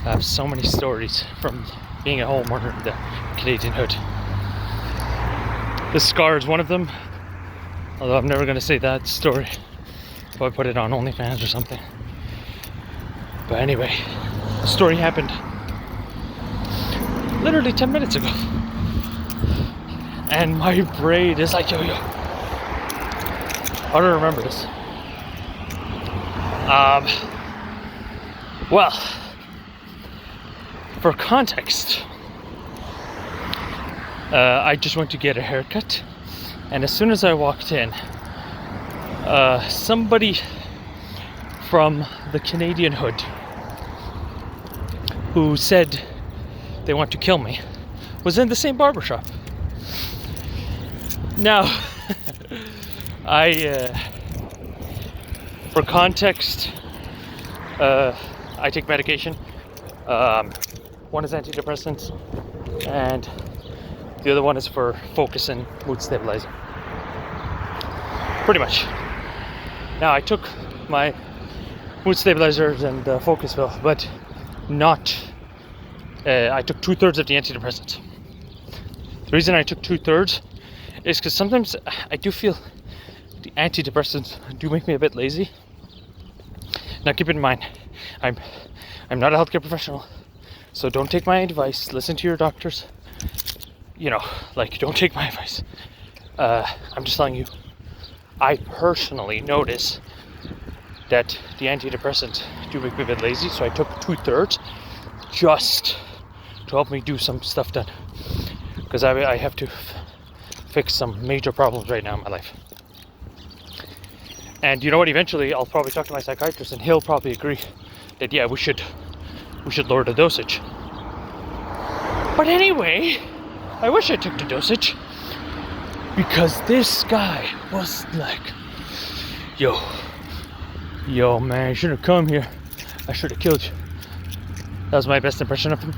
I have so many stories from being a homeowner in the Canadian hood. This scar is one of them, although I'm never going to say that story if I put it on OnlyFans or something. But anyway, the story happened literally 10 minutes ago. And my brain is like, yo. I don't remember this. Well, for context, I just went to get a haircut, and as soon as I walked in, somebody from the Canadian hood who said they want to kill me was in the same barbershop. Now, for context, I take medication. One is antidepressants, and the other one is for focus and mood stabilizer. Pretty much. Now, I took my mood stabilizers and focus pill, but not. I took 2/3 of the antidepressants. The reason I took 2/3 is because sometimes I do feel the antidepressants do make me a bit lazy. Now keep in mind, I'm not a healthcare professional, so don't take my advice. Listen to your doctors. Don't take my advice. I'm just telling you, I personally notice that the antidepressants do make me a bit lazy, so I took 2/3 just to help me do some stuff done, because I have to fix some major problems right now in my life. And you know what, eventually I'll probably talk to my psychiatrist and he'll probably agree that yeah, we should lower the dosage. But anyway, I wish I took the dosage, because this guy was like, yo man, you shouldn't have come here, I should have killed you. That was my best impression of him.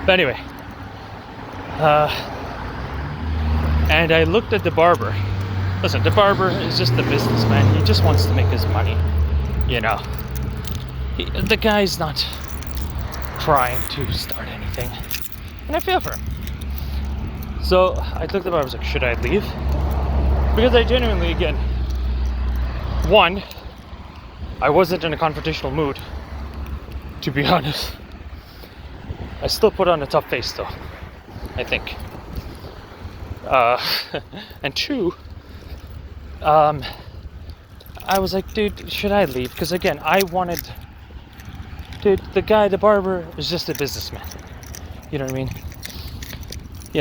But anyway, and I looked at the barber. Listen, the barber is just a businessman. He just wants to make his money, the guy's not trying to start anything, and I feel for him. So I looked at the barber, I was like, should I leave? Because I genuinely, again, one, I wasn't in a confrontational mood, to be honest. I still put on a tough face though, I think. And two, I was like, dude, should I leave? Because again, the barber is just a businessman. You know what I mean?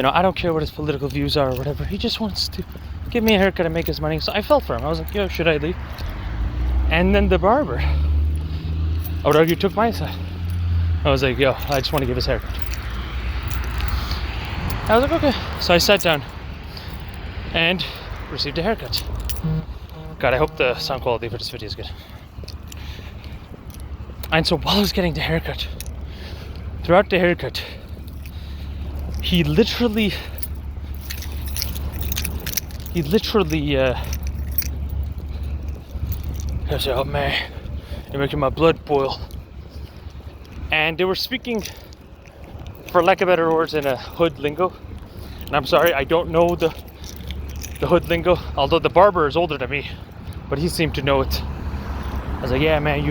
I don't care what his political views are or whatever. He just wants to give me a haircut and make his money. So I felt for him. I was like, yo, should I leave? And then the barber, I would argue, took my side. I was like, yo, I just want to give his haircut. I was like, okay. So I sat down and received a haircut. God, I hope the sound quality for this video is good. And so while I was getting the haircut, throughout the haircut, he literally he said, oh man, you're making my blood boil. And they were speaking, for lack of better words, in a hood lingo. And I'm sorry, I don't know the hood lingo, although the barber is older than me, but he seemed to know it. I was like, yeah man,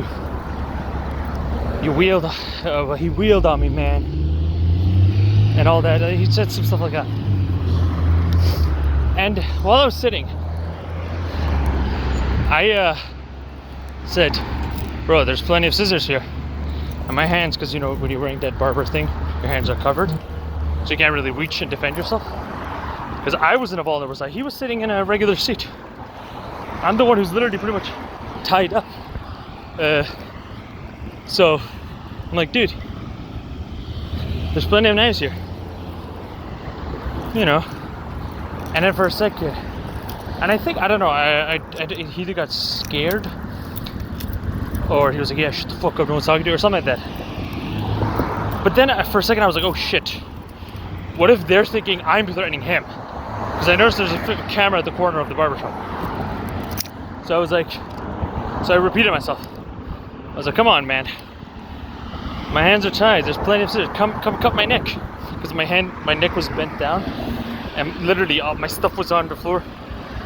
he wheeled on me, man, and all that. He said some stuff like that. And while I was sitting, I said, bro, there's plenty of scissors here. And my hands, because when you're wearing that barber thing, your hands are covered, so you can't really reach and defend yourself. Because I was in a vulnerable side. He was sitting in a regular seat. I'm the one who's literally pretty much tied up. So I'm like, dude, there's plenty of knives here. And then for a second, and I think, I don't know, he either got scared, or he was like, yeah, shut the fuck up, no one's talking to you, or something like that. But then for a second I was like, oh shit, what if they're thinking I'm threatening him? Because I noticed there's a freaking camera at the corner of the barbershop. So I was like, so I repeated myself. I was like, come on, man. My hands are tied. There's plenty of scissors. Come cut my neck. Because my neck was bent down. And literally, all my stuff was on the floor.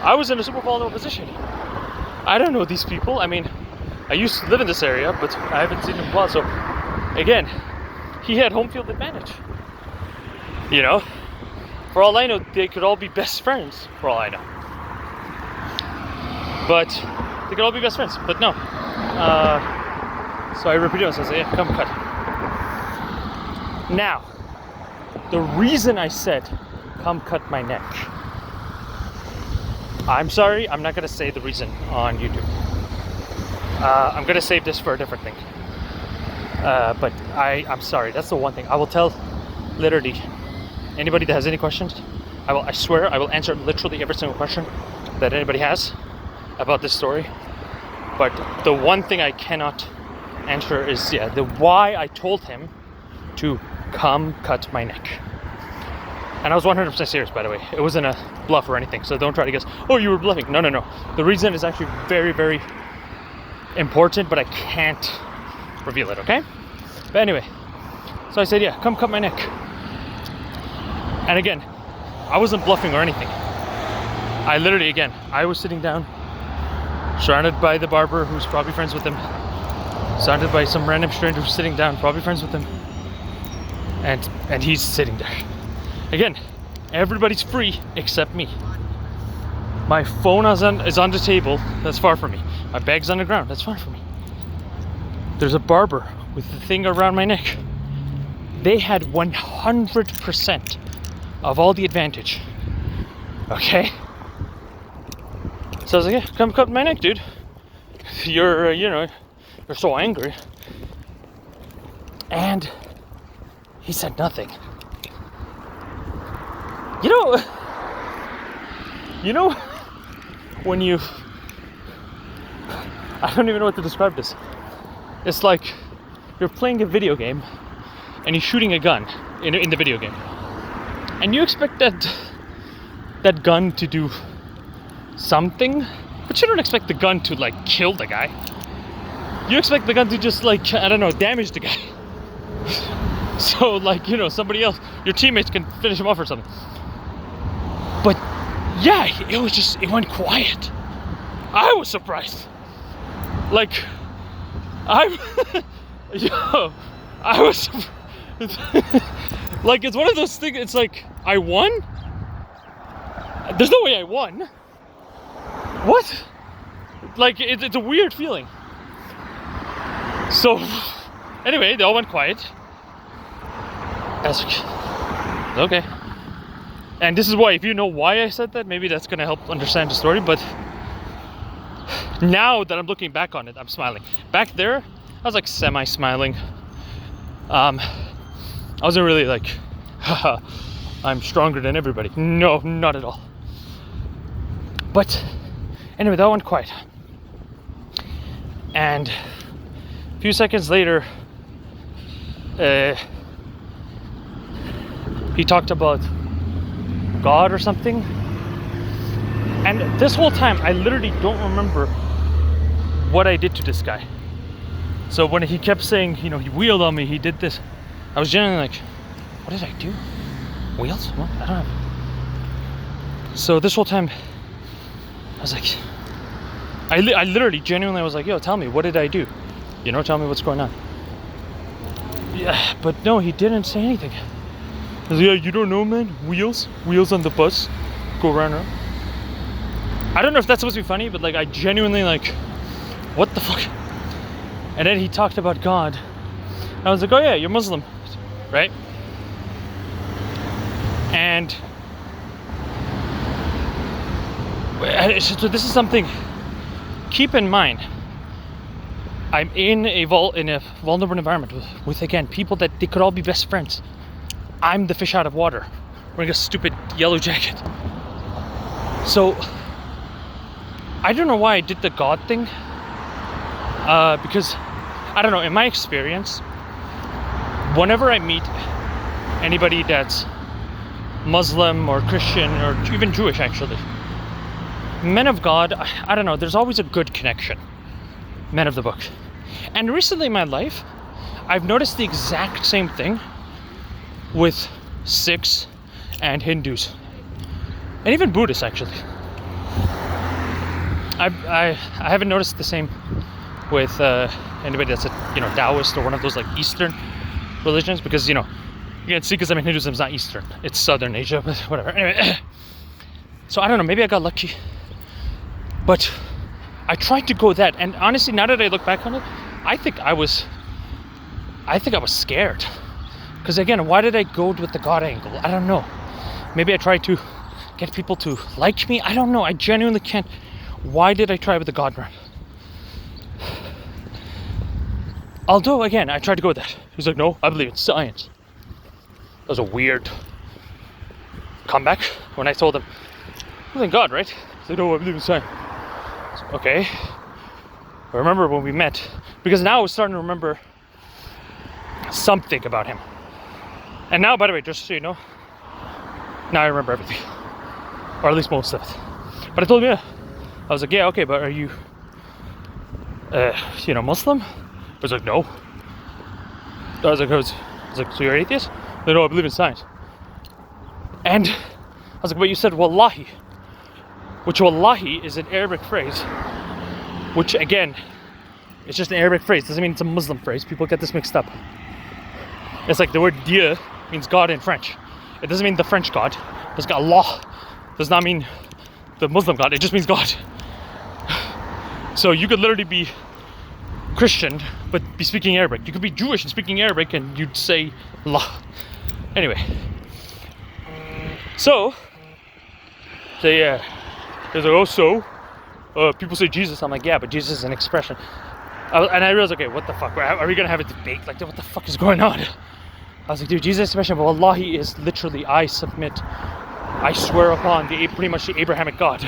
I was in a super vulnerable position. I don't know these people. I mean, I used to live in this area, but I haven't seen them in a while. So, again, he had home field advantage. You know? For all I know, they could all be best friends. For all I know. But, they could all be best friends. But no. So I repeated myself. I said, yeah, come cut. Now, the reason I said, come cut my neck. I'm sorry, I'm not going to say the reason on YouTube. I'm going to save this for a different thing. But I'm sorry, that's the one thing. I will tell, literally, anybody that has any questions, I swear, I will answer literally every single question that anybody has about this story. But the one thing I cannot answer is, the why I told him to come cut my neck. And I was 100% serious, by the way. It wasn't a bluff or anything, so don't try to guess, oh, you were bluffing. No. The reason is actually very, very important, but I can't reveal it, okay? But anyway, so I said, yeah, come cut my neck. And again, I wasn't bluffing or anything. I literally, again, I was sitting down, surrounded by the barber who's probably friends with him, surrounded by some random stranger who's sitting down, probably friends with him, and he's sitting there. Again, everybody's free except me. My phone is on the table, that's far from me. My bag's on the ground, that's far from me. There's a barber with the thing around my neck. They had 100% of all the advantage. Okay? So I was like, yeah, come cut my neck, dude. You're so angry. And he said nothing. You know, when you, I don't even know what to describe this. It's like you're playing a video game and you're shooting a gun in the video game. And you expect that gun to do something, but you don't expect the gun to like kill the guy. You expect the gun to just like, I don't know, damage the guy. So like, somebody else, your teammates can finish him off or something. But yeah, it went quiet. I was surprised. Like, I was like, it's one of those things, it's like, I won? There's no way I won. What? Like, it's a weird feeling. So, anyway, they all went quiet. Okay. And this is why, if you know why I said that, maybe that's gonna help understand the story, but now that I'm looking back on it, I'm smiling. Back there, I was like semi-smiling. I wasn't really like, haha, I'm stronger than everybody. No, not at all. But anyway, that went quiet. And a few seconds later, he talked about God or something. And this whole time, I literally don't remember what I did to this guy. So when he kept saying, he wheeled on me, he did this, I was genuinely like, what did I do? Wheels? What? I don't know. So this whole time, I was like, I literally genuinely was like, yo, tell me, what did I do? Tell me what's going on. Yeah, but no, he didn't say anything. I was like, yeah, you don't know, man? Wheels on the bus, go around. I don't know if that's supposed to be funny, but like, I genuinely like, what the fuck? And then he talked about God. I was like, oh yeah, you're Muslim, right? And so this is something, keep in mind, I'm in a vulnerable environment with again, people that they could all be best friends. I'm the fish out of water, wearing a stupid yellow jacket. So, I don't know why I did the God thing, because, I don't know, in my experience, whenever I meet anybody that's Muslim or Christian or even Jewish actually, men of God, I don't know, there's always a good connection. Men of the book. And recently in my life, I've noticed the exact same thing with Sikhs and Hindus, and even Buddhists actually. I haven't noticed the same with anybody that's a Taoist or one of those like Eastern religions, because again, Sikhism and Hinduism is not Eastern, it's Southern Asia, but whatever. Anyway, so I don't know, maybe I got lucky, but I tried to go that, and honestly, now that I look back on it, I think I was scared. Because again, why did I go with the God angle? I don't know. Maybe I tried to get people to like me. I don't know. I genuinely can't. Why did I try with the God run? Although, again, I tried to go with that. He was like, no, I believe in science. That was a weird comeback when I told him, I believe in God, right? He's like, no, I believe in science. Okay. I remember when we met, because now I was starting to remember something about him. And now, by the way, just so you know, now I remember everything, or at least most of it. But I told him, yeah. I was like, yeah, okay, but are you, Muslim? I was like, no. I was like, so you're atheist? Like, no, I believe in science. And I was like, but you said wallahi, which wallahi is an Arabic phrase, which again, it's just an Arabic phrase. Doesn't mean it's a Muslim phrase. People get this mixed up. It's like the word Dieu means God in French. It doesn't mean the French God. It's got Allah. Does not mean the Muslim God. It just means God. So you could literally be Christian but be speaking Arabic. You could be Jewish and speaking Arabic and you'd say Allah. Anyway. So yeah. There's like, oh, so people say Jesus. I'm like, yeah, but Jesus is an expression. And I realized, okay, what the fuck? Are we gonna have a debate? Like, what the fuck is going on? I was like, dude, Jesus is an expression, but Wallahi is literally, I swear upon pretty much the Abrahamic God.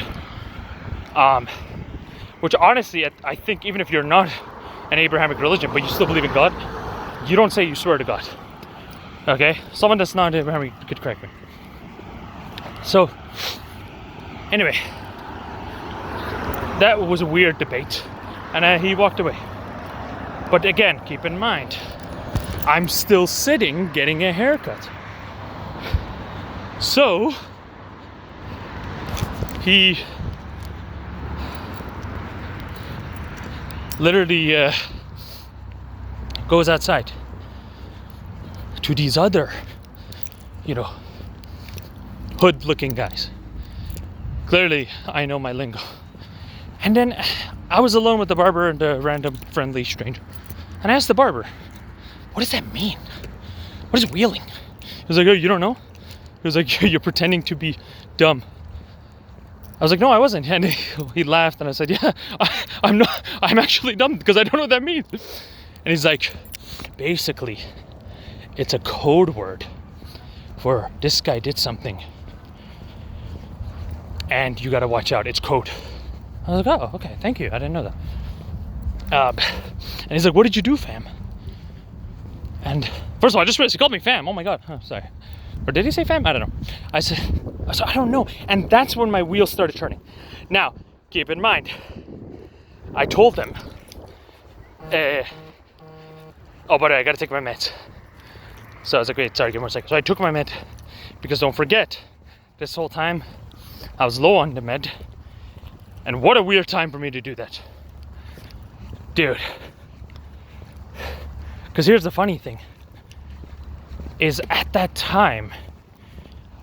Which honestly, I think even if you're not an Abrahamic religion, but you still believe in God, you don't say you swear to God. Okay? Someone that's not Abrahamic could correct me. So, anyway, that was a weird debate, and he walked away. But again, keep in mind, I'm still sitting getting a haircut. So, he literally goes outside to these other, hood-looking guys. Clearly, I know my lingo. And then I was alone with the barber and a random friendly stranger. And I asked the barber, what does that mean? What is wheeling? He was like, oh, you don't know? He was like, you're pretending to be dumb. I was like, no, I wasn't. And he laughed and I said, yeah, I'm actually dumb because I don't know what that means. And he's like, basically, it's a code word for this guy did something. And you gotta watch out, it's code. I was like, oh, okay, thank you, I didn't know that. And he's like, what did you do, fam? And first of all, I just realized he called me fam. Oh my God, oh, sorry. Or did he say fam? I don't know. I said, I don't know. And that's when my wheels started turning. Now, keep in mind, I told them, oh, by the way, I gotta take my meds. So I was like, wait, sorry, give me a second. So I took my med, because don't forget, this whole time, I was low on the med. And what a weird time for me to do that. Dude. Because here's the funny thing. Is at that time,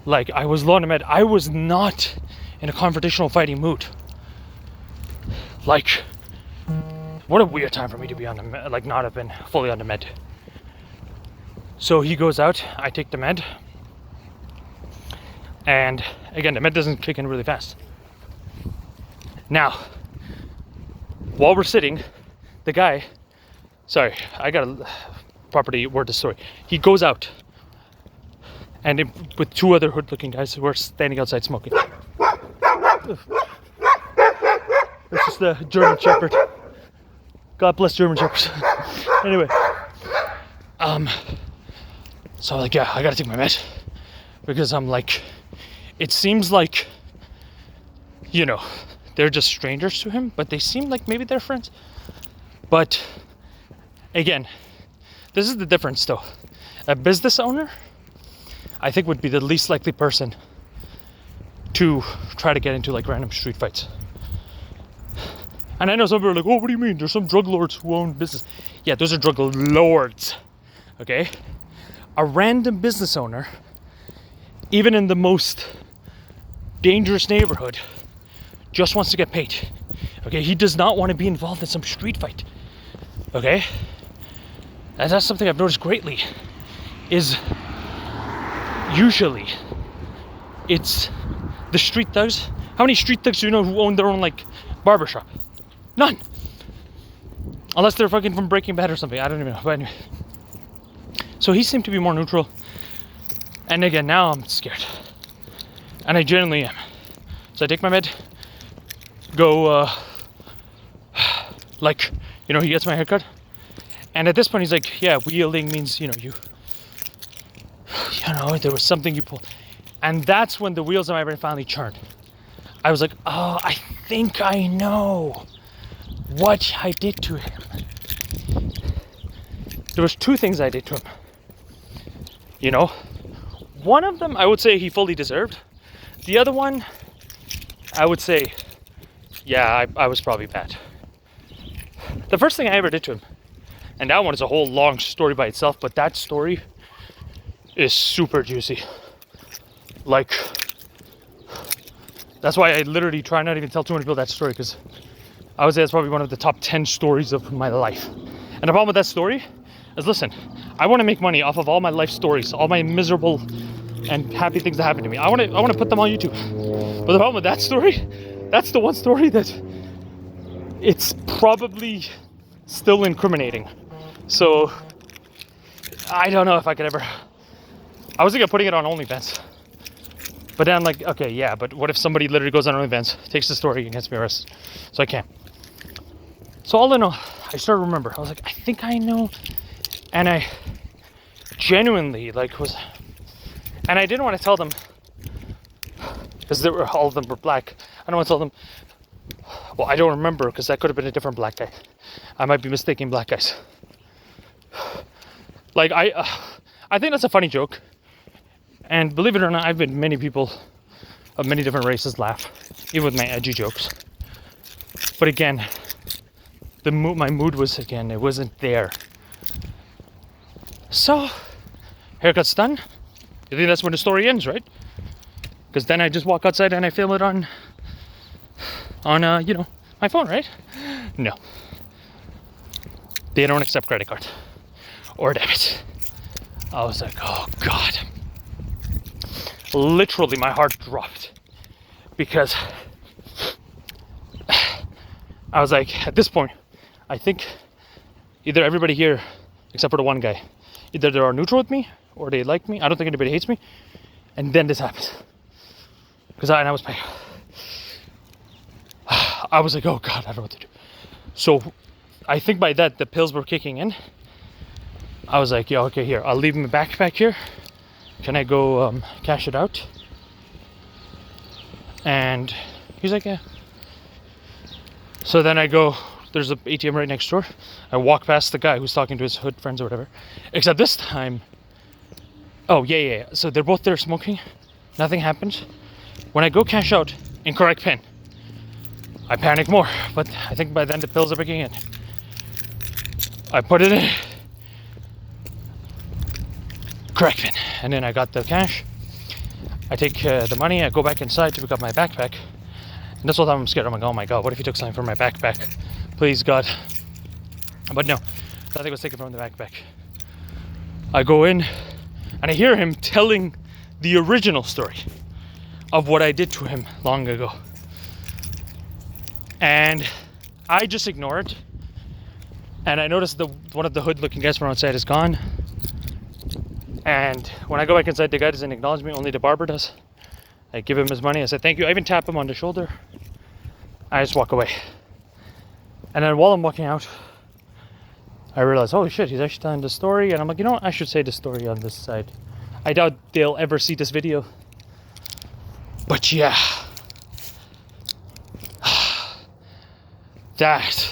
like, I was low on the med. I was not in a confrontational fighting mood. Like, what a weird time for me to be on the med, like, not have been fully on the med. So he goes out, I take the med. And again, the med doesn't kick in really fast. Now, while we're sitting, the guy, sorry, I gotta properly word the story. He goes out, and with two other hood-looking guys who are standing outside smoking. It's just the German Shepherd. God bless German Shepherds. Anyway, so I'm like, yeah, I gotta take my med, because I'm like, it seems like, they're just strangers to him, but they seem like maybe they're friends. But Again, this is the difference though. A business owner, I think, would be the least likely person to try to get into like random street fights. And I know some people are like, oh, what do you mean? There's some drug lords who own business. Yeah, those are drug lords, okay? A random business owner, even in the most dangerous neighborhood, just wants to get paid, okay? He does not want to be involved in some street fight, okay? And that's something I've noticed greatly, is usually it's the street thugs. How many street thugs do you know who own their own like barbershop? None. Unless they're fucking from Breaking Bad or something. I don't even know. But anyway. So he seemed to be more neutral. And again, now I'm scared. And I genuinely am. So I take my med, go, like, you know, he gets my haircut. And at this point, he's like, yeah, wheeling means, you know, you know, there was something you pulled. And that's when the wheels of my brain finally churned. I was like, oh, I think I know what I did to him. There was two things I did to him. You know, one of them I would say he fully deserved. The other one, I would say, yeah, I was probably bad. The first thing I ever did to him, and that one is a whole long story by itself, but that story is super juicy. Like, that's why I literally try not even tell too many people that story, because I would say it's probably one of the top 10 stories of my life. And the problem with that story is, listen, I want to make money off of all my life stories, all my miserable and happy things that happened to me. I want to put them on YouTube. But the problem with that story, that's the one story that it's probably still incriminating. So I don't know if I could ever. I was thinking of putting it on OnlyFans. But then I'm like, okay, yeah, but what if somebody literally goes on OnlyFans, takes the story, and gets me arrested? So I can't. So all in all, I started to remember. I was like, I think I know. And I genuinely, like, was... And I didn't want to tell them, because all of them were black. I don't want to tell them, well, I don't remember, because that could have been a different black guy. I might be mistaking black guys. Like, I think that's a funny joke. And believe it or not, I've made many people of many different races laugh, even with my edgy jokes. But again, my mood was, again, it wasn't there. So, haircut's done. You think that's when the story ends, right? Because then I just walk outside and I film it on you know, my phone, right? No. They don't accept credit card or debit. I was like, oh God. Literally, my heart dropped because I was like, at this point, I think either everybody here, except for the one guy, either they are neutral with me or they like me. I don't think anybody hates me. And then this happens. Because I was like, oh God, I don't know what to do. So I think by that, the pills were kicking in. I was like, yeah, okay, here, I'll leave my backpack here. Can I go cash it out? And he's like, yeah. So then I go, there's an ATM right next door. I walk past the guy who's talking to his hood friends or whatever. Except this time, oh, yeah. So they're both there smoking. Nothing happens. When I go cash out, incorrect pin. I panic more, but I think by then the pills are kicking in. I put it in. Correct pin. And then I got the cash. I take the money, I go back inside to pick up my backpack. And this whole time I'm scared. I'm like, oh my God, what if he took something from my backpack? Please, God. But no, nothing was taken from the backpack. I go in and I hear him telling the original story of what I did to him long ago. And I just ignore it. And I noticed one of the hood-looking guys from outside is gone. And when I go back inside, the guy doesn't acknowledge me, only the barber does. I give him his money, I said thank you. I even tap him on the shoulder. I just walk away. And then while I'm walking out, I realize, holy shit, he's actually telling the story. And I'm like, you know what, I should say the story on this side. I doubt they'll ever see this video. But yeah. That